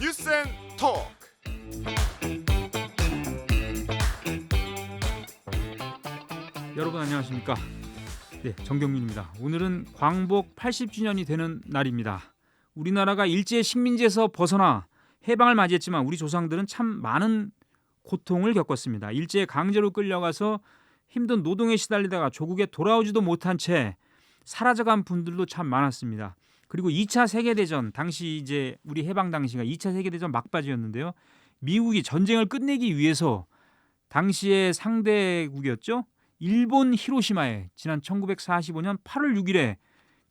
뉴스앤톡 여러분 안녕하십니까? 네, 정경민입니다. 오늘은 광복 80주년이 되는 날입니다. 우리나라가 일제 식민지에서 벗어나 해방을 맞이했지만 우리 조상들은 참 많은 고통을 겪었습니다. 일제 강제로 끌려가서 힘든 노동에 시달리다가 조국에 돌아오지도 못한 채 사라져간 분들도 참 많았습니다. 그리고 2차 세계대전 당시 이제 우리 해방 당시가 2차 세계대전 막바지였는데요. 미국이 전쟁을 끝내기 위해서 당시의 상대국이었죠. 일본 히로시마에 지난 1945년 8월 6일에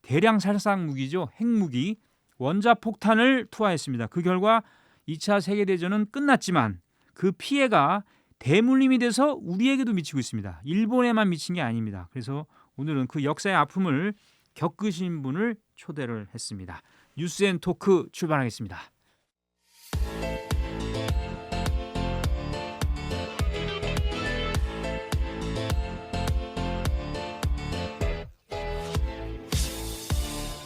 대량 살상 무기죠. 핵무기 원자폭탄을 투하했습니다. 그 결과 2차 세계대전은 끝났지만 그 피해가 대물림이 돼서 우리에게도 미치고 있습니다. 일본에만 미친 게 아닙니다. 그래서 오늘은 그 역사의 아픔을 겪으신 분을 초대를 했습니다. 뉴스앤토크 출발하겠습니다.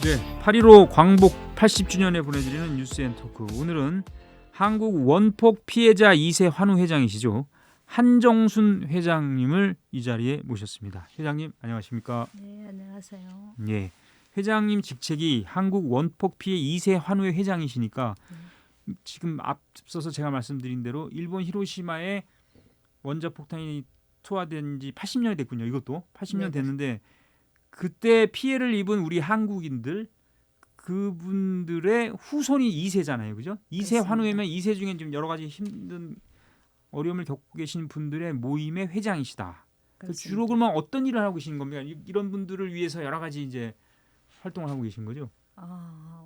네, 8.15 광복 80주년에 보내드리는 뉴스앤토크. 오늘은 한국 원폭 피해자 2세 환우 회장이시죠. 한정순 회장님을 이 자리에 모셨습니다. 회장님 안녕하십니까? 네, 안녕하세요. 예, 회장님 직책이 한국 원폭 피해 2세 환우회 회장이시니까 지금 앞서서 제가 말씀드린 대로 일본 히로시마에 원자폭탄이 투하된 지 80년이 됐군요. 이것도 80년 네, 됐는데 그때 피해를 입은 우리 한국인들 그분들의 후손이 2세잖아요. 그죠? 2세 그렇습니다. 환우회면 2세 중에 지금 여러 가지 힘든 어려움을 겪고 계신 분들의 모임의 회장이시다. 주로 그러면 어떤 일을 하고 계신 겁니까? 이런 분들을 위해서 여러 가지 이제 활동을 하고 계신 거죠?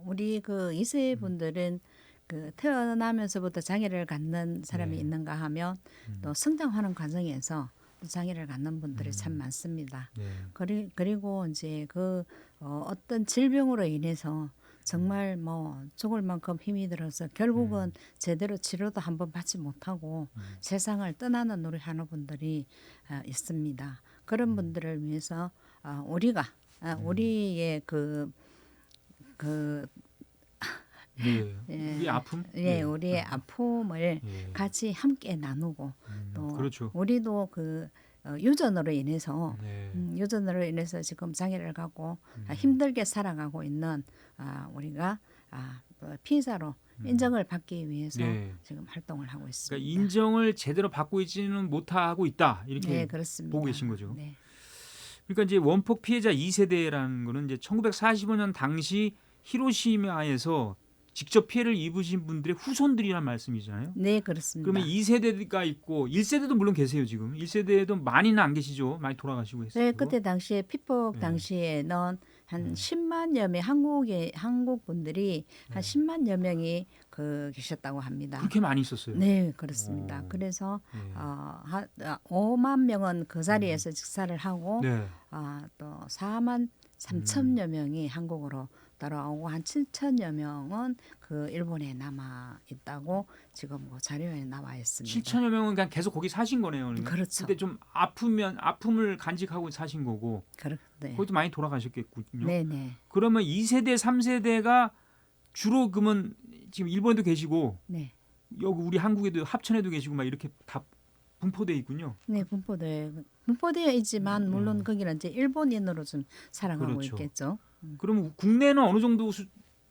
우리 그 2세 분들은 그 태어나면서부터 장애를 갖는 사람이 네. 있는가 하면 또 성장하는 과정에서 또 장애를 갖는 분들이 참 많습니다. 네. 그리고 이제 그 어떤 질병으로 인해서 정말 뭐 죽을 만큼 힘이 들어서 결국은 제대로 치료도 한번 받지 못하고 세상을 떠나는 노력하는 분들이 있습니다. 그런 분들을 위해서 우리가 우리의 네. 예, 우리 아픔? 예, 우리의 아픔을 예. 같이 함께 나누고 또 그렇죠. 우리도 그 유전으로 인해서 네. 유전으로 인해서 지금 장애를 갖고 힘들게 살아가고 있는 우리가 피해자로 인정을 받기 위해서 네. 지금 활동을 하고 있습니다. 그러니까 인정을 제대로 받고 있지는 못하고 있다 이렇게 네, 그렇습니다. 보고 계신 거죠. 네. 그러니까 이제 원폭 피해자 2세대라는 거는 이제 1945년 당시 히로시마에서 직접 피해를 입으신 분들의 후손들이란 말씀이잖아요. 네, 그렇습니다. 그러면 2세대가 있고 1세대도 물론 계세요 지금. 1세대에도 많이는 안 계시죠. 많이 돌아가시고 했어요. 네, 그때 당시에 피폭 네. 당시에는 한 10만여 명 한국 분들이 한 10만여 명이 계셨다고 합니다. 그렇게 많이 있었어요. 네, 그렇습니다. 오. 그래서 네. 5만 명은 그 자리에서 직사를 하고 네. 또 4만 3천여 명이 한국으로 돌아오고 한 7천여 명은 그 일본에 남아 있다고 지금 그 자료에 나와 있습니다. 7천여 명은 그냥 계속 거기 사신 거네요. 그러니까. 그렇죠. 근데 좀 아픔을 간직하고 사신 거고 네. 거기도 많이 돌아가셨겠군요. 네, 네. 그러면 2세대, 3세대가 주로 그러면 지금 일본에도 계시고 네. 여기 우리 한국에도 합천에도 계시고 막 이렇게 다 분포돼 있군요. 네, 분포되어 있지만 물론 거기는 이제 일본인으로 좀 살아가고 그렇죠. 있겠죠. 그럼 국내는 어느 정도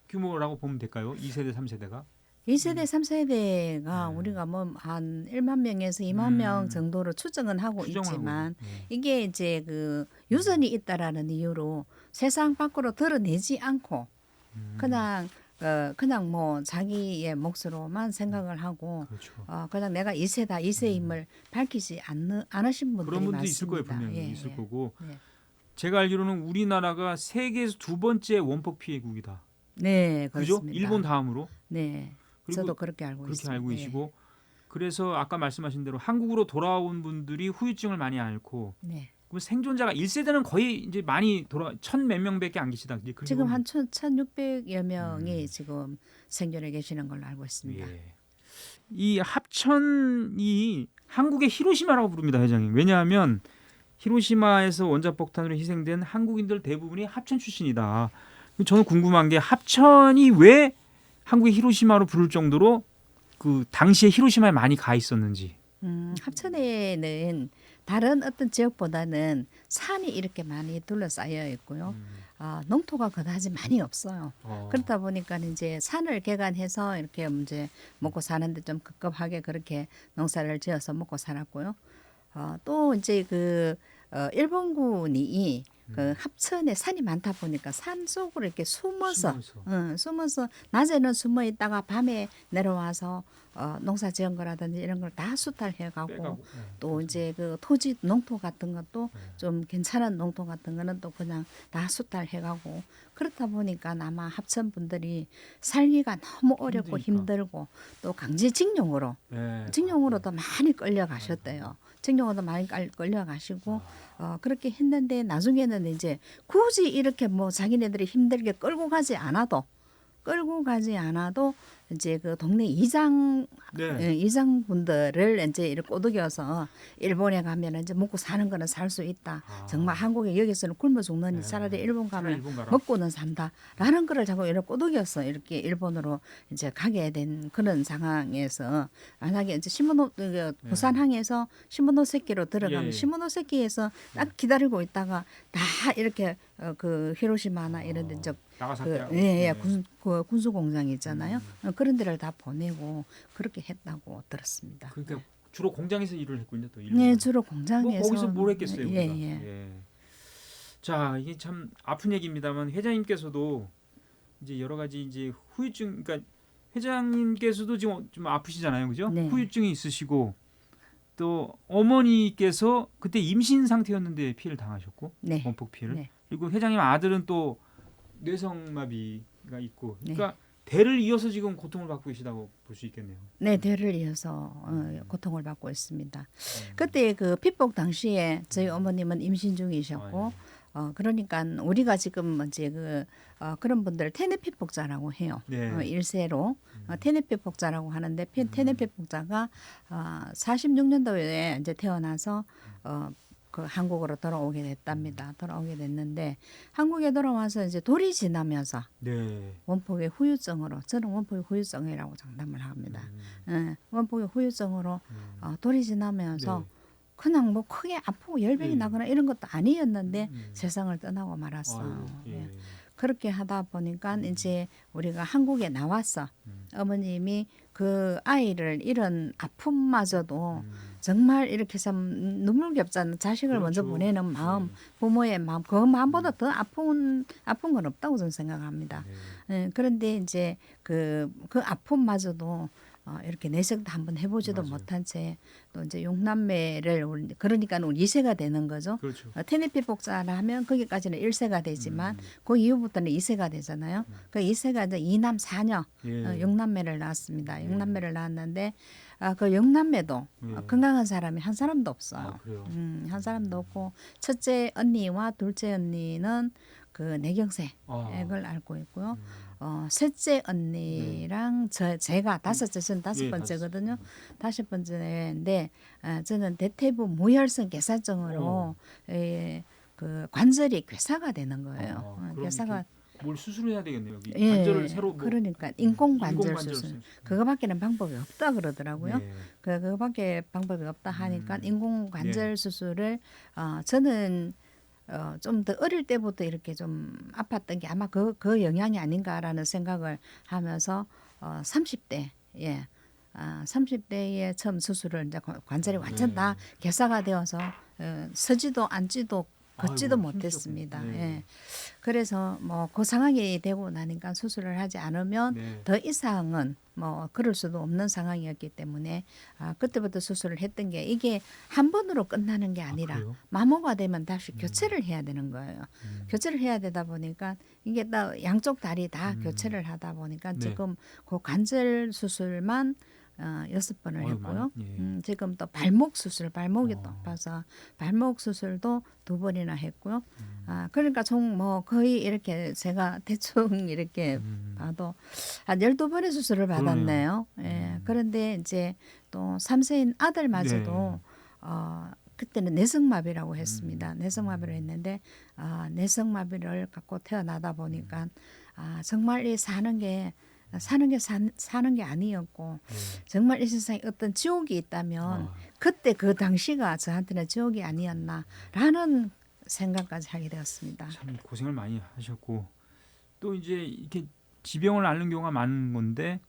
규모라고 보면 될까요? 2세대, 3세대가? 2세대, 3세대가 네. 우리가 뭐 한 1만 명에서 2만 명 정도로 추정은 하고 있지만 이게 이제 그 유전이 있다라는 이유로 세상 밖으로 드러내지 않고 그냥 뭐 자기의 몫으로만 생각을 하고 그렇죠. 그냥 내가 2세다, 2세임을 밝히지 않으신 분들이 그런 분들이 많습니다. 있을 거예요. 분명히 예, 있을 예. 거고. 네. 제가 알기로는 우리나라가 세계에서 두 번째 원폭 피해국이다. 네, 그죠? 그렇습니다. 일본 다음으로. 네, 그리고 저도 그렇게 알고 그렇게 있습니다. 알고 예. 계시고 그래서 아까 말씀하신 대로 한국으로 돌아온 분들이 후유증을 많이 앓고 네. 그럼 생존자가 1세대는 거의 이제 많이 천 몇 명밖에 안 계시다. 이제 그렇게 지금 보면. 한 1,600여 명이 지금 생존해 계시는 걸로 알고 있습니다. 예. 이 합천이 한국의 히로시마라고 부릅니다, 회장님. 왜냐하면 히로시마에서 원자폭탄으로 희생된 한국인들 대부분이 합천 출신이다. 저는 궁금한 게 합천이 왜 한국의 히로시마로 부를 정도로 그 당시에 히로시마에 많이 가 있었는지. 합천에는 다른 어떤 지역보다는 산이 이렇게 많이 둘러싸여 있고요. 농토가 그다지 많이 없어요. 그렇다 보니까 이제 산을 개간해서 이렇게 이제 먹고 사는데 좀 급급하게 그렇게 농사를 지어서 먹고 살았고요. 또 이제 일본군이 그 합천에 산이 많다 보니까 산 속으로 이렇게 숨어서 낮에는 숨어 있다가 밤에 내려와서 농사 지은 거라든지 이런 걸 다 수탈해 가고 빼가고, 또 이제 그 토지 농토 같은 것도 좀 괜찮은 농토 같은 거는 또 그냥 다 수탈해 가고 그렇다 보니까 아마 합천 분들이 살기가 너무 어렵고 힘드니까. 힘들고 또 강제징용으로 네. 징용으로도 많이 끌려가셨대요. 징용으로도 많이 끌려가시고 그렇게 했는데 나중에는 이제 굳이 이렇게 뭐 자기네들이 힘들게 끌고 가지 않아도 이제 그 동네 이장분들을 이제 이렇게 꼬드겨서 일본에 가면 이제 먹고 사는 거는 살 수 있다. 정말 한국에 여기서는 굶어 죽느니 차라리 일본 가면 일본 가라. 먹고는 산다라는 거를 자꾸 이렇게 꼬드겨서 이렇게 일본으로 이제 가게 된 그런 상황에서 만약에 이제 부산항에서 시모노세키로 들어가면 예. 시모노세키에서 딱 기다리고 있다가 다 이렇게 그 히로시마나 이런 데 이제 나가사키하고. 군수 공장 있잖아요. 그런 데를 다 보내고 그렇게 했다고 들었습니다. 그러니까 주로 공장에서 일을 했군요, 또 일본. 네, 주로 공장에서 뭐 거기서 뭘 했겠어요, 우리가. 예. 예. 자, 이게 참 아픈 얘기입니다만 회장님께서도 이제 여러 가지 이제 후유증, 그러니까 회장님께서도 지금 좀 아프시잖아요, 그죠? 네. 후유증이 있으시고 또 어머니께서 그때 임신 상태였는데 피해를 당하셨고 네. 원폭 피해를. 네. 그리고 회장님 아들은 또 뇌성마비가 있고, 네. 그러니까 대를 이어서 지금 고통을 받고 계시다고 볼 수 있겠네요. 네, 대를 이어서 고통을 받고 있습니다. 그때 그 피폭 당시에 저희 어머님은 임신 중이셨고 그러니까 우리가 지금 이제 그런 분들 테네피폭자라고 해요. 네. 일세로 테네피폭자라고 하는데 테네피폭자가 46년도에 이제 태어나서 그 한국으로 돌아오게 됐답니다. 돌아오게 됐는데 한국에 돌아와서 이제 돌이 지나면서 네. 원폭의 후유증으로 저는 원폭의 후유증이라고 장담을 합니다. 원폭의 후유증으로 돌이 지나면서 네. 그냥 뭐 크게 아프고 열병이 네. 나거나 이런 것도 아니었는데 세상을 떠나고 말았어요. 아유, 예. 그렇게 하다 보니까 이제 우리가 한국에 나와서 어머님이 그 아이를 잃은 아픔마저도 정말 이렇게 참 눈물겹잖아요. 자식을 먼저 그렇죠. 보내는 마음, 부모의 마음, 그 마음보다 더 아픈 건 없다고 저는 생각합니다. 그런데 이제 그 아픔마저도 이렇게 내색도 한번 해보지도 맞아요. 못한 채 또 이제 육남매를 그러니까 우리 2세가 되는 거죠. 그렇죠. 테네피 복사를 하면 거기까지는 1세가 되지만 그 이후부터는 2세가 되잖아요. 그 2세가 이제 2남 4녀 예. 6남매를 낳았습니다. 6남매를 낳았는데 그 6남매도 건강한 사람이 한 사람도 없어요. 아, 그래요. 한 사람도 없고 첫째 언니와 둘째 언니는 그 뇌경색 액을 앓고 있고요. 셋째 언니랑 제가 다섯째, 저는 다섯 번째거든요. 다섯 번째인데 저는 대퇴부 무혈성 괴사증으로 그 관절이 괴사가 되는 거예요. 괴사가 뭘 수술해야 되겠네요. 여기 예, 관절을 새로 뭐 그러니까 인공 관절 인공관절 수술 그거밖에는 방법이 없다 그러더라고요. 네. 그거밖에 방법이 없다 하니까 인공 관절 수술을 저는 좀 더 어릴 때부터 이렇게 좀 아팠던 게 아마 그 영향이 아닌가라는 생각을 하면서 30대 30대에 처음 수술을 이제 관절이 완전 다 괴사가 되어서 서지도 앉지도 걷지도 아이고, 못했습니다. 힘드셨군요. 예. 그래서 뭐 그 상황이 되고 나니까 수술을 하지 않으면 더 이상은 뭐 그럴 수도 없는 상황이었기 때문에 그때부터 수술을 했던 게 이게 한 번으로 끝나는 게 아니라 그래요? 마모가 되면 다시 교체를 해야 되는 거예요. 교체를 해야 되다 보니까 이게 다 양쪽 다리 다 교체를 하다 보니까 지금 그 관절 수술만 6번을 했고요. 지금 또 발목 수술, 발목이 또 아파서 발목 수술도 2번이나 했고요. 그러니까 총 뭐 거의 이렇게 제가 대충 이렇게 봐도 한 12번의 수술을 받았네요. 예. 그런데 이제 또 3세인 아들마저도 그때는 내성마비라고 했습니다. 내성마비를 했는데 내성마비를 갖고 태어나다 보니까 정말 이 사는 게 사는 게 아니었고 네. 정말 이 세상에 어떤 지옥이 있다면 아, 그때 그 당시가 저한테는 지옥이 아니었나라는 생각까지 하게 되었습니다. 참 고생을 많이 하셨고 또 이제 이렇게 지병을 앓는 경우가 많은 건데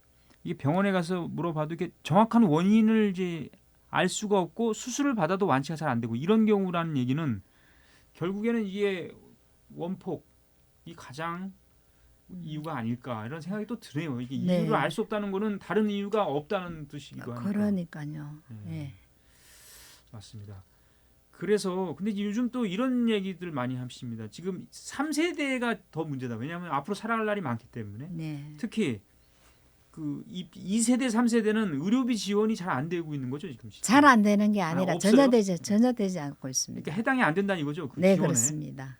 이게 병원에 가서 물어봐도 이게 정확한 원인을 이제 알 수가 없고 수술을 받아도 완치가 잘 안 되고 이런 경우라는 얘기는 결국에는 이게 원폭 이 가장 이유가 아닐까 이런 생각이 또 드네요. 이게 네. 이유를 알 수 없다는 거는 다른 이유가 없다는 뜻이기도 하니까. 그러니까요. 네. 예. 맞습니다. 그래서 근데 요즘 또 이런 얘기들 많이 하십니다. 지금 3세대가 더 문제다. 왜냐하면 앞으로 살아갈 날이 많기 때문에 네. 특히 그 2세대, 3세대는 의료비 지원이 잘 안 되고 있는 거죠 지금. 잘 안 되는 게 아니라 없어요? 전혀 되지 않고 있습니다. 그러니까 해당이 안 된다는 이거죠. 그 네, 지원에. 그렇습니다.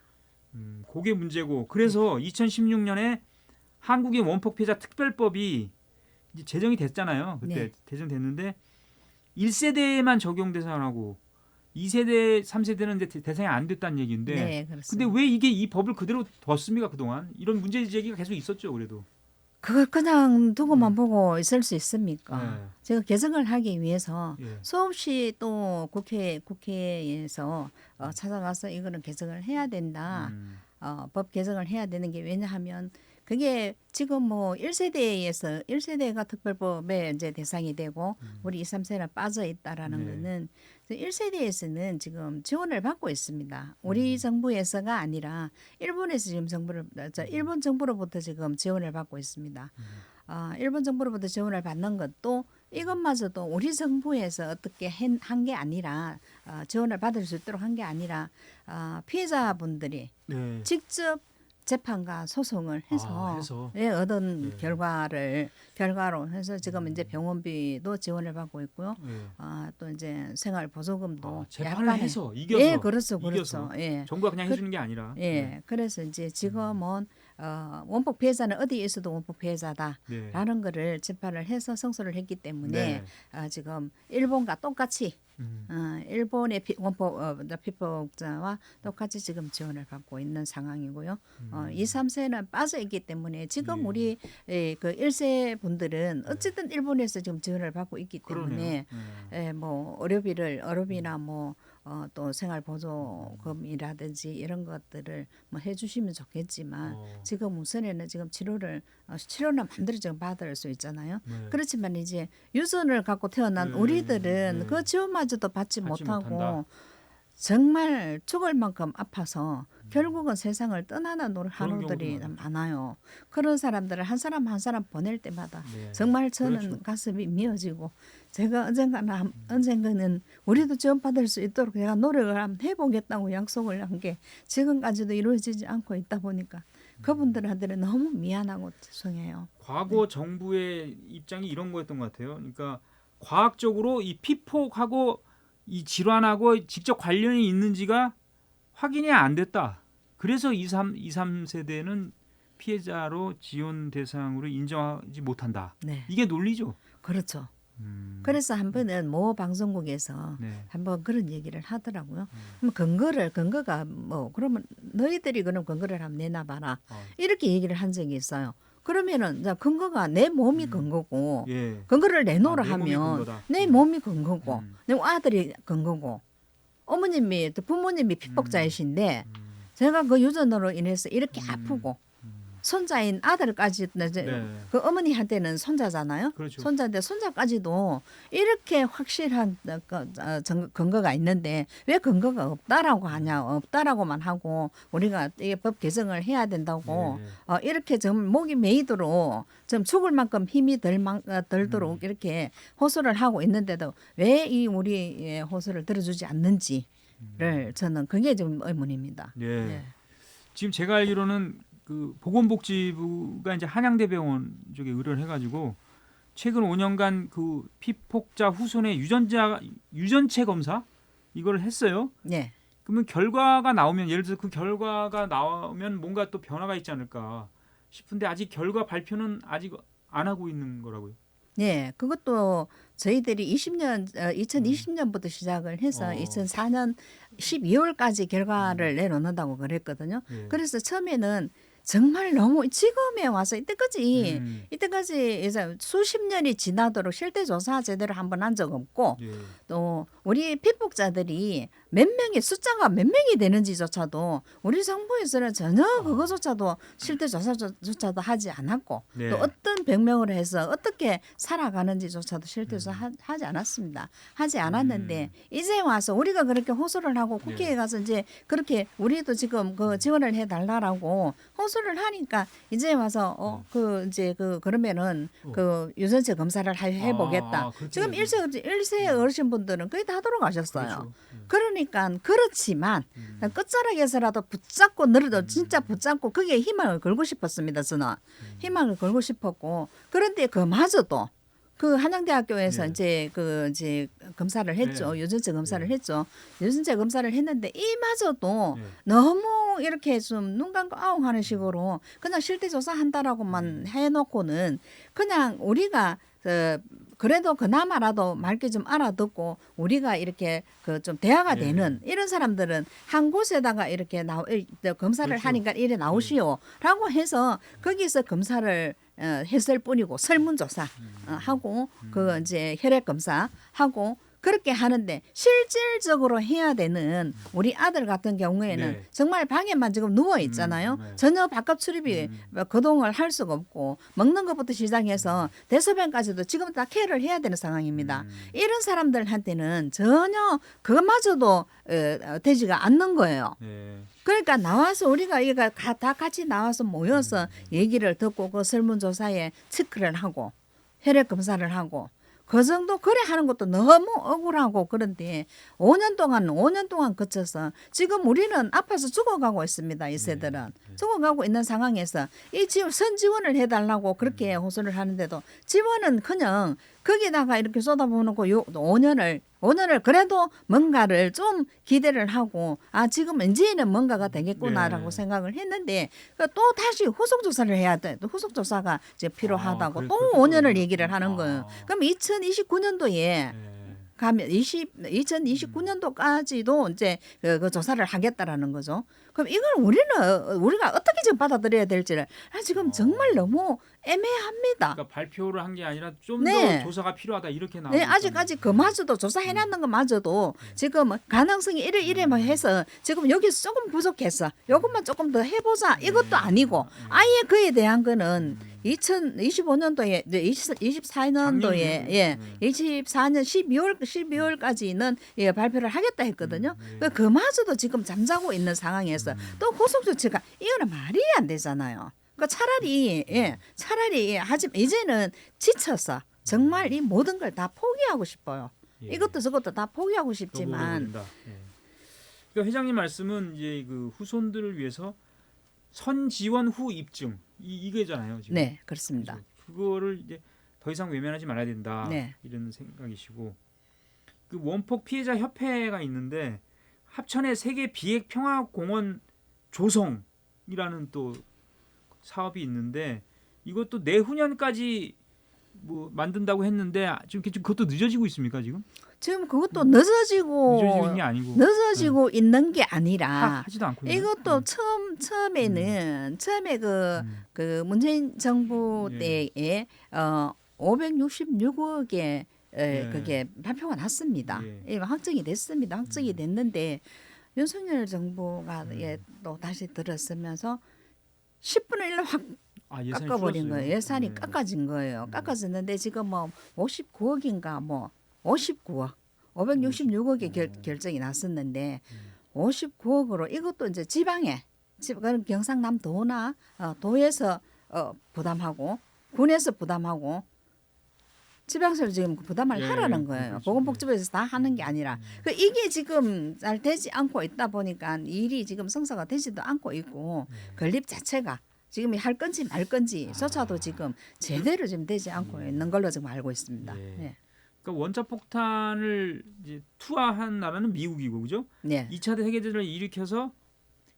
그게 문제고. 그래서 2016년에 한국의 원폭 피해자 특별법이 이제 제정이 됐잖아요. 그때 네. 제정됐는데 1세대에만 적용 대상하고 2세대, 3세대는 이제 대상이 안 됐다는 얘기인데. 네, 근데 그렇습니다. 왜 이게 이 법을 그대로 뒀습니까 그동안? 이런 문제 제기가 계속 있었죠 그래도. 그걸 그냥 두고만 보고 있을 수 있습니까? 네. 제가 개정을 하기 위해서 예. 수없이 또 국회에서 찾아가서 이거는 개정을 해야 된다. 법 개정을 해야 되는 게 왜냐하면 그게 지금 뭐 1세대에서 1세대가 특별법에 이제 대상이 되고 우리 2, 3세는 빠져 있다라는 네. 거는 1세대에서는 지금 지원을 받고 있습니다. 우리 정부에서가 아니라 일본에서 지금 일본 정부로부터 지금 지원을 받고 있습니다. 일본 정부로부터 지원을 받는 것도 이것마저도 우리 정부에서 어떻게 한 게 아니라 지원을 받을 수 있도록 한 게 아니라 피해자분들이 네. 직접 재판과 소송을 해서 얻은 네. 결과로 해서 지금 이제 병원비도 지원을 받고 있고요. 예. 또 이제 생활 보조금도 재판을 약간의- 해서 이겨서. 예, 그렇죠. 이겨서. 예. 정부가 그냥 그- 해주는 게 아니라. 예. 네. 그래서 이제 지금은 원폭 피해자는 어디에 있어도 원폭 피해자다라는 네. 거를 재판을 해서 성소를 했기 때문에 네. 지금 일본과 똑같이 음. 일본의 원폭 피폭자와 똑같이 지금 지원을 받고 있는 상황이고요. 2, 3세는 빠져 있기 때문에 지금 예. 우리 그 1세 분들은 어쨌든 일본에서 지금 지원을 받고 있기 때문에 그러네요. 뭐 의료비나 뭐 또 생활 보조금이라든지 이런 것들을 뭐 해주시면 좋겠지만 지금 우선에는 지금 치료는 마음대로 지금 받을 수 있잖아요. 네. 그렇지만 이제 유전을 갖고 태어난 네, 우리들은 네. 그 지원마저도 받지 받지 못하고 못한다. 정말 죽을 만큼 아파서 결국은 세상을 떠나는 그런 한우들이 경우도 많아요. 그런 사람들을 한 사람 한 사람 보낼 때마다 네. 정말 저는 그렇죠. 가슴이 미어지고 제가 언젠가는 우리도 지원받을 수 있도록 제가 노력을 한번 해보겠다고 약속을 한 게 지금까지도 이루어지지 않고 있다 보니까 그분들한테는 너무 미안하고 죄송해요. 과거 정부의 입장이 이런 거였던 것 같아요. 그러니까 과학적으로 이 피폭하고 이 질환하고 직접 관련이 있는지가 확인이 안 됐다. 그래서 2, 3세대는 피해자로 지원 대상으로 인정하지 못한다. 네, 이게 논리죠. 그렇죠. 그래서 한 번은 모 방송국에서 네. 한번 그런 얘기를 하더라고요. 그럼 근거가 뭐 그러면 너희들이 그럼 근거를 한번 내놔봐라. 이렇게 얘기를 한 적이 있어요. 그러면은 자, 근거가 내 몸이 근거고 예. 근거를 내놓으라 내 몸이 하면 근거다. 내 몸이 근거고 음. 내 아들이 근거고 어머님이 또 부모님이 피폭자이신데 제가 그 유전으로 인해서 이렇게 아프고 손자인 아들까지 네. 그 어머니한테는 손자잖아요. 그렇죠. 손자인데 손자까지도 이렇게 확실한 근거가 있는데 왜 근거가 없다라고 하냐, 없다라고만 하고 우리가 이게 법 개정을 해야 된다고 네. 이렇게 좀 목이 메이도록 좀 죽을 만큼 힘이 들도록 이렇게 호소를 하고 있는데도 왜 이 우리의 호소를 들어주지 않는지를 저는 그게 좀 의문입니다. 예. 네. 지금 제가 알기로는 그 보건복지부가 이제 한양대병원 쪽에 의뢰를 해가지고 최근 5년간 그 피폭자 후손의 유전체 검사 이걸 했어요. 네. 그러면 결과가 나오면 예를 들어서 그 결과가 나오면 뭔가 또 변화가 있지 않을까 싶은데 아직 결과 발표는 아직 안 하고 있는 거라고요. 네, 그것도 저희들이 2020년부터 시작을 해서 2004년 12월까지 결과를 내놓는다고 그랬거든요. 예. 그래서 처음에는 정말 너무 지금에 와서 이때까지 음. 이제 수십 년이 지나도록 실태 조사 제대로 한번 한 적 없고 예. 또 우리 피폭자들이 몇 명이 숫자가 몇 명이 되는지조차도 우리 정부에서는 전혀 그거조차도 실태 조사조차도 하지 않았고 네. 또 어떤 병명을 해서 어떻게 살아가는지조차도 실태 조사 하지 않았습니다. 하지 않았는데 이제 와서 우리가 그렇게 호소를 하고 국회에 네. 가서 이제 그렇게 우리도 지금 그 지원을 해달라라고 호소를 하니까 이제 와서 그러면은 그 유전체 검사를 해보겠다. 아, 그렇게 지금 해야지. 일세 어르신분들은 거의 다 돌아가셨어요. 그렇죠. 그러니까 그렇지만 끝자락에서라도 붙잡고 늘어도 진짜 붙잡고 거기에 희망을 걸고 싶었습니다. 저는 희망을 걸고 싶었고 그런데 그마저도 그 한양대학교에서 네. 이제 검사를 했죠. 네. 유전체 검사를 네. 했죠. 유전체 검사를 했는데 이마저도 네. 너무 이렇게 좀 눈 감고 아웅하는 식으로 그냥 실태 조사한다라고만 해놓고는 그냥 우리가 그래도 그나마라도 맑게 좀 알아듣고 우리가 이렇게 그 좀 대화가 네. 되는 이런 사람들은 한 곳에다가 이렇게 검사를 그렇죠. 하니까 이래 나오시오라고 해서 거기서 검사를 했을 뿐이고 설문조사 하고 그 이제 혈액 검사 하고 그렇게 하는데 실질적으로 해야 되는 우리 아들 같은 경우에는 네. 정말 방에만 지금 누워 있잖아요. 네. 전혀 바깥 출입이 거동을 할 수가 없고 먹는 것부터 시작해서 대소변까지도 지금 다 케어를 해야 되는 상황입니다. 이런 사람들한테는 전혀 그것마저도 되지가 않는 거예요. 네. 그러니까 나와서 우리가 이거 다 같이 나와서 모여서 얘기를 듣고 그 설문조사에 체크를 하고 혈액 검사를 하고 그 정도 그래 하는 것도 너무 억울하고 그런데 5년 동안 거쳐서 지금 우리는 아파서 죽어가고 있습니다. 이 세들은 죽어가고 있는 상황에서 이 지원 선지원을 해달라고 그렇게 호소를 하는데도 지원은 그냥 거기다가 이렇게 쏟아부어놓고 요 5년을 그래도 뭔가를 좀 기대를 하고 지금 이제는 뭔가가 되겠구나라고 네. 생각을 했는데 또 다시 후속 조사를 해야 돼. 또 후속 조사가 이제 필요하다고 또 그렇게 5년을 되거든요. 얘기를 하는 거예요. 그럼 2029년도에 네. 가면 2029년도까지도 이제 그 조사를 하겠다라는 거죠. 그럼 이걸 우리가 어떻게 지금 받아들여야 될지를 지금 정말 너무 애매합니다. 그러니까 발표를 한 게 아니라 좀 더 네. 조사가 필요하다 이렇게 나오고 네, 아직까지 그마저도 조사해놨는 것마저도 지금 가능성이 이래 뭐 해서 지금 여기서 조금 부족해서 이것만 조금 더 해보자 이것도 아니고 아예 그에 대한 거는 2025년도에 24년도에 24년 12월까지는 발표를 하겠다 했거든요. 그마저도 지금 잠자고 있는 상황에서 또 후속 조치가 이거는 말이 안 되잖아요. 그러니까 차라리 하지 이제는 지쳐서 정말 이 모든 걸 다 포기하고 싶어요. 예. 이것도 저것도 다 포기하고 싶지만 예. 그러니까 회장님 말씀은 이제 그 후손들을 위해서 선지원 후 입증 이게잖아요. 지금. 네, 그렇습니다. 그죠? 그거를 이제 더 이상 외면하지 말아야 된다. 네. 이런 생각이시고 그 원폭 피해자 협회가 있는데 합천의 세계 비핵 평화공원 조성이라는 또 사업이 있는데 이것도 내후년까지 뭐 만든다고 했는데 지금 그것도 늦어지고 있습에 지금? 지금 그것도 늦어지고 늦어지는 게 아니고 있는 게 아니라 하지도 않고 있나요? 이것도 처음에 그 문재인 정부 때에 566억에 그게 발표가 났습니다. 이거 확정이 됐습니다. 확정이 됐는데 윤석열 정부가 또 다시 들었으면서 10분의 1로 확 예산이 깎아버린 줄었어요. 거예요. 예산이 깎아진 거예요. 깎아졌는데 지금 뭐 59억인가 뭐 59억 566억의 결정이 났었는데 59억으로 이것도 이제 그런 경상남도나 도에서 부담하고 군에서 부담하고 지방에서 지금 부담을 하라는 거예요. 그렇죠. 보건복지부에서 다 하는 게 아니라 이게 지금 잘 되지 않고 있다 보니까 일이 지금 성사가 되지도 않고 있고 건립 자체가 지금 할 건지 말 건지조차도 지금 제대로 지금 되지 않고 있는 걸로 지금 알고 있습니다. 네. 그러니까 원자폭탄을 이제 투하한 나라는 미국이고 그죠? 네. 2차 세계대전을 일으켜서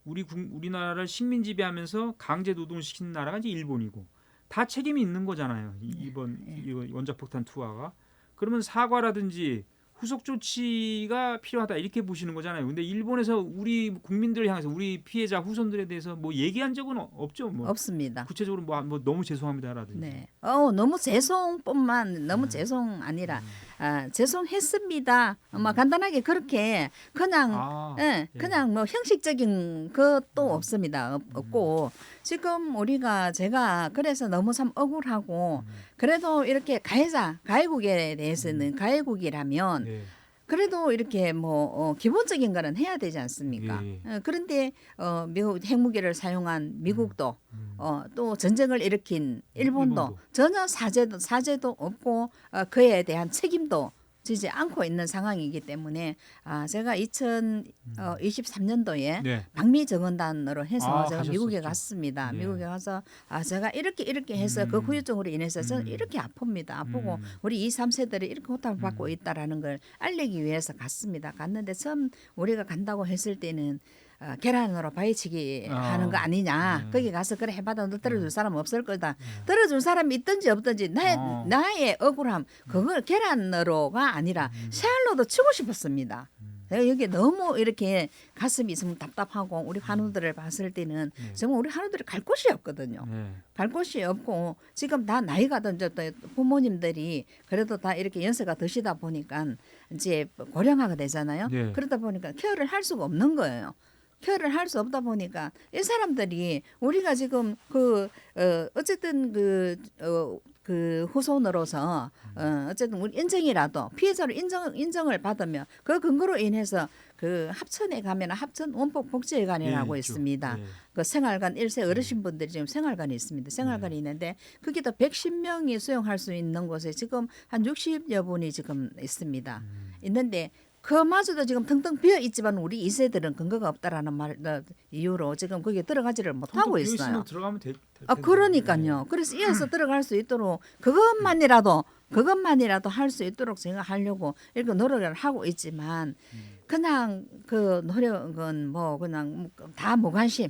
우리나라를 식민 지배하면서 강제 노동시킨 나라가 이제 일본이고 다 책임이 있는 거잖아요. 이번 원자폭탄 투하가. 그러면 사과라든지 후속 조치가 필요하다 이렇게 보시는 거잖아요. 근데 일본에서 우리 국민들 향해서 우리 피해자 후손들에 대해서 뭐 얘기한 적은 없죠. 뭐 없습니다. 구체적으로 뭐 너무 죄송합니다라든지. 네. 너무 죄송뿐만 너무 죄송 아니라 죄송했습니다. 뭐 간단하게 그렇게 그냥 그냥 뭐 형식적인 것도 없습니다. 없고 지금 제가 그래서 너무 참 억울하고 그래도 이렇게 가해국에 대해서는 가해국이라면 네. 그래도 이렇게 뭐 기본적인 거는 해야 되지 않습니까? 예. 그런데 미국 핵무기를 사용한 미국도 또 전쟁을 일으킨 일본도 전혀 사죄도 없고 그에 대한 책임도 지지 않고 있는 상황이기 때문에 제가 2023년도에 네. 방미 정원단으로 해서 제가 미국에 가셨었죠. 갔습니다. 예. 미국에 가서 제가 이렇게 해서 그 후유증으로 인해서 저는 이렇게 아픕니다. 아프고 우리 2, 3세들이 이렇게 고통을 받고 있다라는 걸 알리기 위해서 갔습니다. 갔는데 처음 우리가 간다고 했을 때는 계란으로 바위치기 하는 거 아니냐. 거기 가서 그래 해봐도 너 떨어줄 사람 없을 거다. 떨어줄 사람이 있든지 없든지 나의 억울함 그걸 계란으로가 아니라 샤알로도 치고 싶었습니다. 내가 여기 너무 이렇게 가슴이 있으면 답답하고 우리 환우들을 봤을 때는 정말 우리 환우들이 갈 곳이 없거든요. 갈 곳이 없고 지금 다 나이가 든 부모님들이 그래도 다 이렇게 연세가 드시다 보니까 이제 고령화가 되잖아요. 네. 그러다 보니까 케어를 할 수가 없는 거예요. 케어를 할 수 없다 보니까 이 사람들이 우리가 지금 어쨌든 그 후손으로서 어쨌든 우리 인정이라도 피해자로 인정을 받으면 그 근거로 인해서 그 합천에 가면 합천 원폭복지회관이라고 있습니다. 그 생활관 1세 어르신분들이 지금 생활관이 있습니다. 생활관이 있는데 거기도 110명이 수용할 수 있는 곳에 지금 한 60여 분이 지금 있습니다. 있는데 그마저도 지금 텅텅 비어 있지만 우리 2세들은 근거가 없다라는 이유로 지금 거기에 들어가지를 못하고 있어요. 들어가면 될 그러니까요. 그래서 이어서 들어갈 수 있도록 그것만이라도 할 수 있도록 제가 하려고 이렇게 노력을 하고 있지만 그냥 그 노력은 뭐 그냥 다 무관심.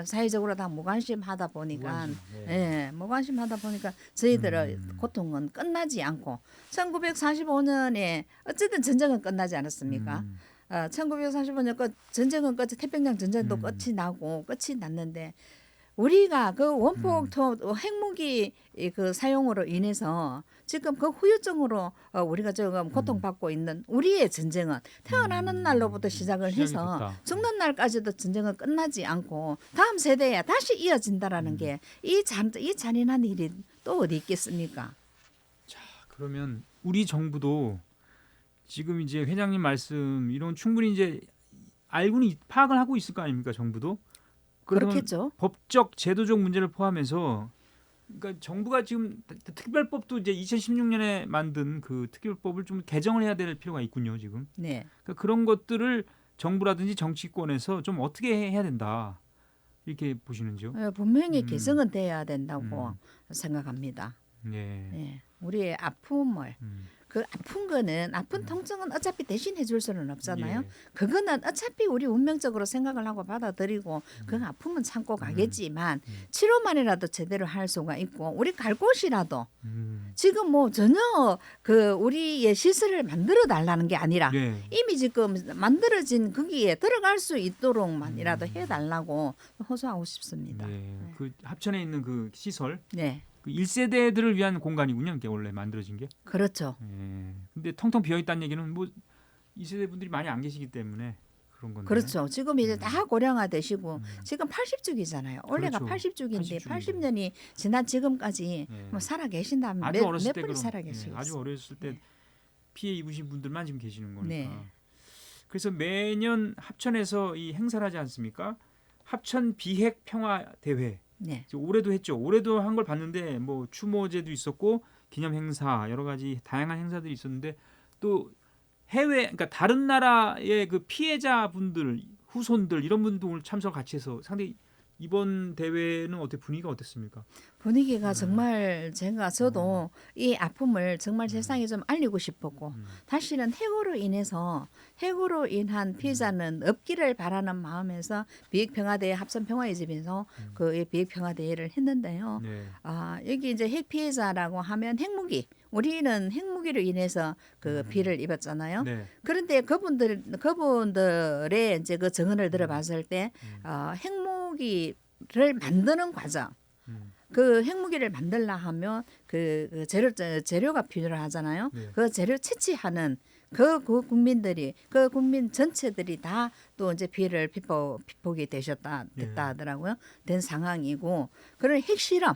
사회적으로 다 무관심하다 보니까 무관심하다 보니까 저희들의 고통은 끝나지 않고 1945년에 어쨌든 전쟁은 끝나지 않았습니까? 1945년 전쟁은 끝이 태평양 전쟁도 끝이 났는데 우리가 그 원폭 핵무기 그 사용으로 인해서 지금 그 후유증으로 우리가 지금 고통받고 있는 우리의 전쟁은 태어나는 날로부터 시작을 해서 됐다. 죽는 날까지도 전쟁은 끝나지 않고 다음 세대에 다시 이어진다라는 게 이 잔인한 일이 또 어디 있겠습니까? 자, 그러면 우리 정부도 지금 이제 회장님 말씀 이런 충분히 이제 알고는 파악을 하고 있을 거 아닙니까, 정부도? 그렇겠죠. 법적 제도적 문제를 포함해서 그러니까 정부가 지금 특별법도 이제 2016년에 만든 그 특별법을 좀 개정을 해야 될 필요가 있군요, 지금. 네. 그러니까 그런 것들을 정부라든지 정치권에서 좀 어떻게 해야 된다 이렇게 보시는지요? 분명히 개정은 돼야 된다고 생각합니다. 네. 네. 우리의 아픔을 그 아픈 거는 아픈 통증은 어차피 대신 해줄 수는 없잖아요. 예. 그거는 어차피 우리 운명적으로 생각을 하고 받아들이고 그 아픔은 참고 가겠지만 치료만이라도 제대로 할 수가 있고 우리 갈 곳이라도 지금 뭐 전혀 그 우리의 시설을 만들어 달라는 게 아니라 네. 이미 지금 만들어진 거기에 들어갈 수 있도록만이라도 해달라고 호소하고 싶습니다. 네. 그 합천에 있는 그 시설 네, 그 1세대들을 위한 공간이군요. 이게 원래 만들어진 게. 그렇죠. 예. 근데 텅텅 비어 있다는 얘기는 뭐 2세대 분들이 많이 안 계시기 때문에 그런 건데. 그렇죠. 지금 이제 다 고령화 되시고 지금 80주기잖아요. 올해가 그렇죠. 80주기인데 80주기인데. 80년이 지난 지금까지 예. 뭐 살아 계신다면 아주 몇 어렸을 때 분이 그럼, 살아 계시겠어요. 아주 어렸을 때 피해 입으신 분들만 지금 계시는 거니까. 네. 그래서 매년 합천에서 이 행사를 하지 않습니까? 합천 비핵 평화 대회. 네. 올해도 했죠. 올해도 한 걸 봤는데 뭐 추모제도 있었고 기념 행사 여러 가지 다양한 행사들이 있었는데 또 해외 그러니까 다른 나라의 그 피해자분들 후손들 이런 분들 오늘 참석 같이 해서 상당히 이번 대회는 어때 분위기가 어땠습니까? 분위기가 정말 저도 이 아픔을 정말 세상에 좀 알리고 싶었고 사실은 해고로 인한 피해자는 없기를 바라는 마음에서 비핵평화대회 합선평화의 집에서 그 비핵평화대회를 했는데요. 네. 여기 이제 핵 피해자라고 하면 우리는 핵무기로 인해서 그 피해를 입었잖아요. 네. 그런데 그분들의 이제 그 증언을 들어봤을 때 핵무기를 만드는 과정, 음. 그 핵무기를 만들라 하면 그 재료가 필요하잖아요. 네. 그 재료 채취하는 그 국민 전체들이 다 또 이제 피해를 피폭이 됐다 하더라고요. 된 상황이고 그런 핵실험.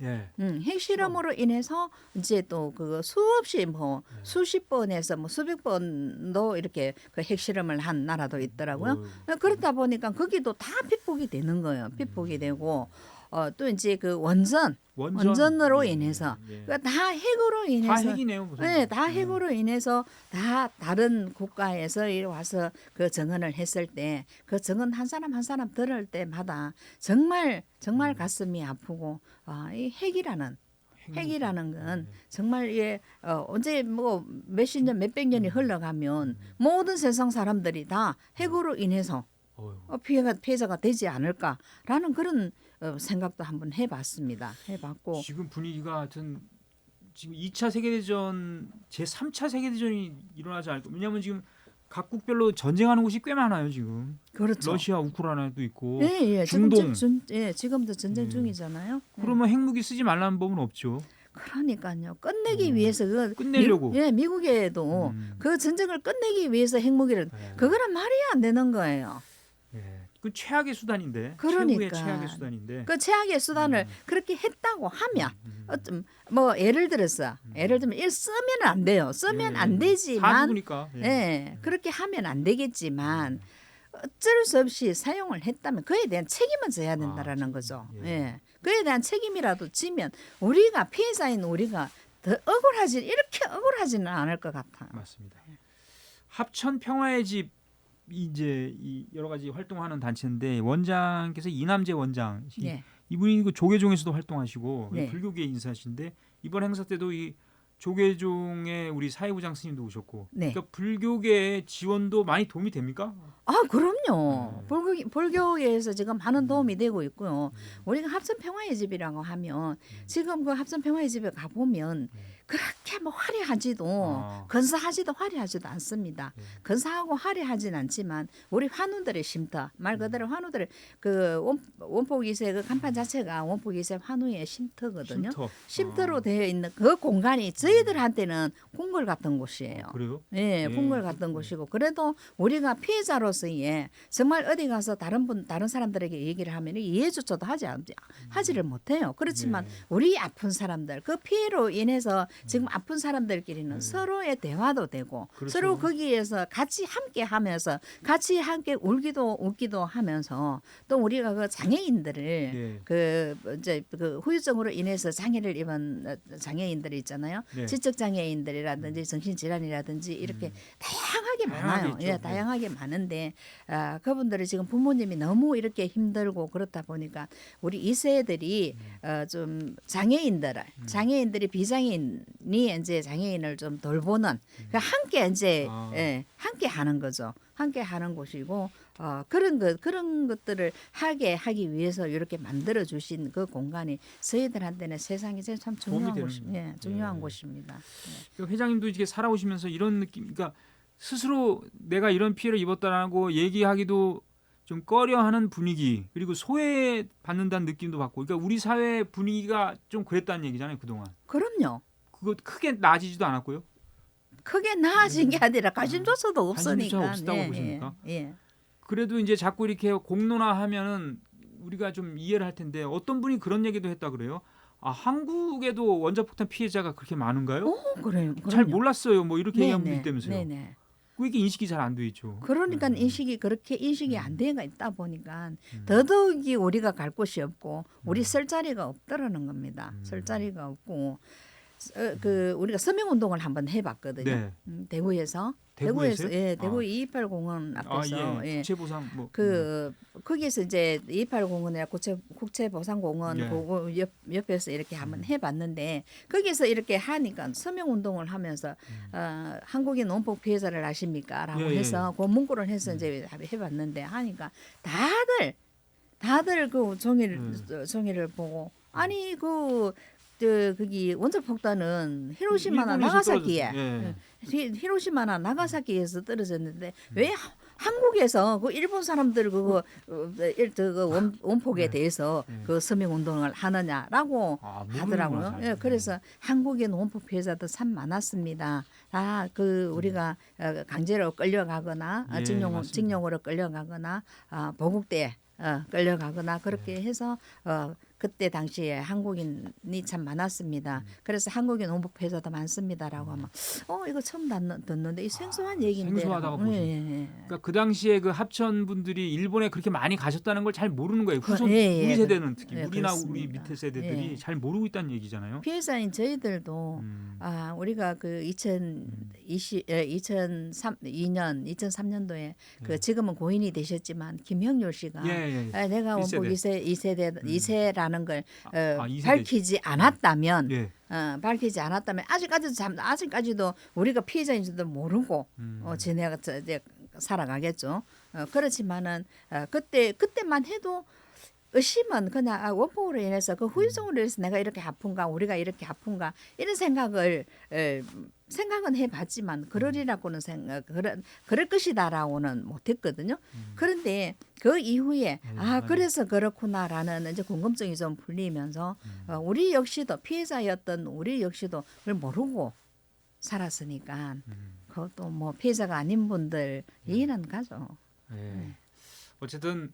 예. 핵실험으로 인해서 이제 또 그거 수없이 뭐 수십 번에서 뭐 수백 번도 이렇게 그 핵실험을 한 나라도 있더라고요. 그러다 보니까 거기도 다 피폭이 되는 거예요. 피폭이 되고 또 이제 그 원전으로 인해서 그러니까 다 핵으로 다 인해서 핵이네요. 무슨. 네, 다 핵으로 인해서 다 다른 국가에서 이리 와서 그 증언을 했을 때 그 증언 한 사람 한 사람 들을 때마다 정말 가슴이 아프고 이 핵이라는 건 정말 언제 뭐 몇십 년 몇백 년이 흘러가면 모든 세상 사람들이 다 핵으로 인해서 피해자가 되지 않을까라는 그런 생각도 한번 해봤고 지금 분위기가 하여튼 지금 2차 세계대전 제3차 세계대전이 일어나지 않을까. 왜냐하면 지금 각국별로 전쟁하는 곳이 꽤 많아요 지금. 그렇죠. 러시아, 우크라이나도 있고 예, 중동. 지금도 전쟁 중이잖아요. 그러면 핵무기 쓰지 말라는 법은 없죠. 그러니까요. 끝내기 위해서 끝내려고. 미국에도 그 전쟁을 끝내기 위해서 핵무기를 네. 그거는 말이 안 되는 거예요. 예. 그 최악의 수단인데. 그러니까. 최후의 최악의 수단인데. 그 최악의 수단을 그렇게 했다고 하면 뭐 예를 들면 쓰면 안 돼요. 쓰면 안 다 되지만 죽으니까. 그렇게 하면 안 되겠지만 어쩔 수 없이 사용을 했다면 그에 대한 책임은 져야 된다라는 거죠. 예. 그에 대한 책임이라도 지면 피해자인 우리가 더 이렇게 억울하지는 않을 것 같아요. 맞습니다. 합천 평화의 집 이제 이 여러 가지 활동하는 단체인데 원장께서 이남재 원장 네. 이분이 그 조계종에서도 활동하시고 네. 불교계 인사신데 이번 행사 때도 이 조계종의 우리 사회부장 스님도 오셨고 네. 그러니까 불교계의 지원도 많이 도움이 됩니까? 그럼요. 불교에서 지금 많은 도움이 되고 있고요. 우리가 합천평화의 집이라고 하면 지금 그 합천평화의 집에 가보면 그렇게 뭐 근사하지도 화려하지도 않습니다. 근사하고 화려하진 않지만 우리 환우들의 쉼터, 말 그대로 환우들의 그 원폭 2세 그 간판 자체가 원폭 2세 환우의 쉼터거든요. 쉼터로 되어 있는 그 공간이 저희들한테는 궁궐 같은 곳이에요. 그래요? 예, 궁궐 같은 곳이고 그래도 우리가 피해자로서의 정말 어디 가서 다른 사람들에게 얘기를 하면 이해조차도 하지를 못해요. 그렇지만 우리 아픈 사람들 그 피해로 인해서 지금 아픈 사람들끼리는 서로의 대화도 되고 그렇죠. 서로 거기에서 같이 함께 하면서 같이 함께 웃기도 하면서 또 우리가 그 장애인들을 그 이제 그 후유증으로 인해서 장애를 입은 장애인들이 있잖아요. 네. 지적 장애인들이라든지 정신 질환이라든지 이렇게 다양하게 많아요. 있죠. 다양하게 많은데 그분들이 지금 부모님이 너무 이렇게 힘들고 그렇다 보니까 우리 2세들이 좀 장애인들이 비장애인이 이제 장애인을 좀 돌보는 함께 이제 함께 하는 거죠. 함께 하는 곳이고 그런 것들을 하기 위해서 이렇게 만들어 주신 그 공간이 저희들한테는 세상에 제일 참 중요한 곳입니다. 회장님도 이렇게 살아오시면서 이런 느낌, 그러니까 스스로 내가 이런 피해를 입었다라고 얘기하기도 좀 꺼려하는 분위기 그리고 소외받는다는 느낌도 받고, 그러니까 우리 사회 분위기가 좀 그랬다는 얘기잖아요 그동안. 그럼요. 그거 크게 나아지지도 않았고요. 크게 나아진 게 아니라 관심조차도 없으니까. 관심조차 없었다고 보십니까? 그래도 이제 자꾸 이렇게 공론화하면은 우리가 좀 이해를 할 텐데 어떤 분이 그런 얘기도 했다 그래요. 한국에도 원자폭탄 피해자가 그렇게 많은가요? 그래요. 잘 몰랐어요. 뭐 이렇게 얘기하는 분이 있다면서요. 네네. 왜 이게 인식이 잘 안 돼 있죠. 그러니까 그렇게 인식이 안 되가 있다 보니까 더더욱이 우리가 갈 곳이 없고 우리 쓸 자리가 없더라는 겁니다. 쓸 자리가 없고 그 우리가 서명 운동을 한번 해봤거든요. 네. 대구에서. 대구에서요? 예, 대구 아. 228 공원 아, 앞에서 예. 예. 국채보상 뭐 그 거기에서 이제 228 공원이나 국채보상공원 예. 그거 옆에서 이렇게 한번 해봤는데 거기서 이렇게 하니까 서명 운동을 하면서 한국인 원폭 피해자를 아십니까?라고 예, 예. 해서 그 문구를 해서 이제 해봤는데 하니까 다들 그 종이를 보고 아니 거기 원자 폭탄은 히로시마나 일본에서 나가사키에 떨어졌어요. 예. 히로시마나 나가사키에서 떨어졌는데 왜 한국에서 그 일본 사람들 그거 원폭에 대해서 그 서명 운동을 하느냐라고 아, 모르는구나, 하더라고요. 잘. 예, 그래서 한국인 원폭 피해자도 참 많았습니다. 다 그 우리가 강제로 끌려가거나 예, 맞습니다. 징용으로 끌려가거나 보국대에 끌려가거나 그렇게 해서 그때 당시에 한국인이 참 많았습니다. 그래서 한국인 원폭 피해자도 많습니다라고 하면 이거 처음 듣는데 이 생소한 얘기인데 생소하다고 보시면. 예. 그러니까 그 당시에 그 합천 분들이 일본에 그렇게 많이 가셨다는 걸 잘 모르는 거예요. 후손 예, 우리 예. 세대는 특히 예, 우리나 그렇습니다. 우리 밑에 세대들이 예. 잘 모르고 있다는 얘기잖아요. 피해자인 저희들도 우리가 그 2003년도에 그 지금은 고인이 되셨지만 김형률 씨가 예. 내가 원폭 1세대. 2세라는 걸 이세대. 밝히지 않았다면 예. 밝히지 않았다면 아직까지도 우리가 피해자인지도 모르고 지내가 이제 살아가겠죠. 그렇지만은 그때만 해도 의심은 그냥 원폭으로 인해서 그 후유증으로 인해서 내가 이렇게 아픈가 우리가 이렇게 아픈가 이런 생각은 해봤지만 그러리라고는 그럴 것이다라고는 못했거든요. 그런데 그 이후에 그래서 그렇구나라는 이제 궁금증이 좀 풀리면서 우리 역시도 피해자였던 우리 역시도 그걸 모르고 살았으니까 그것도 뭐 피해자가 아닌 분들 이해는 가죠. 예. 어쨌든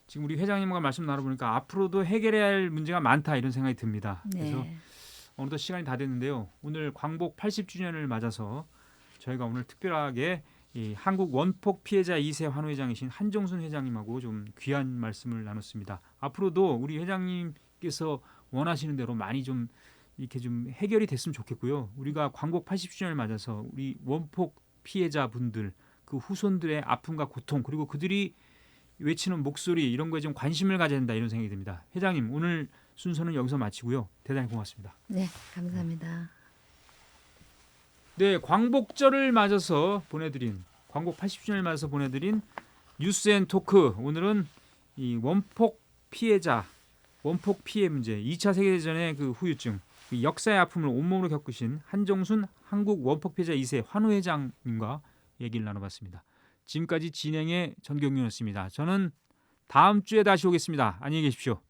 지금 우리 회장님과 말씀 나눠보니까 앞으로도 해결해야 할 문제가 많다 이런 생각이 듭니다. 그래서 네. 어느덧 시간이 다 됐는데요. 오늘 광복 80주년을 맞아서 저희가 오늘 특별하게 이 한국 원폭 피해자 2세 환호회장이신 한종순 회장님하고 좀 귀한 말씀을 나눴습니다. 앞으로도 우리 회장님께서 원하시는 대로 많이 좀 이렇게 좀 해결이 됐으면 좋겠고요. 우리가 광복 80주년을 맞아서 우리 원폭 피해자분들 그 후손들의 아픔과 고통 그리고 그들이 외치는 목소리 이런 거에 좀 관심을 가져야 된다 이런 생각이 듭니다. 회장님 오늘 순서는 여기서 마치고요. 대단히 고맙습니다. 네, 감사합니다. 네, 광복절을 맞아서 보내드린 광복 80주년을 맞아서 보내드린 뉴스앤토크 오늘은 이 원폭 피해자 원폭 피해 문제 2차 세계대전의 그 후유증 그 역사의 아픔을 온몸으로 겪으신 한정순 한국 원폭 피해자 2세 환호회장님과 얘기를 나눠봤습니다. 지금까지 진행의 전경윤이었습니다. 저는 다음 주에 다시 오겠습니다. 안녕히 계십시오.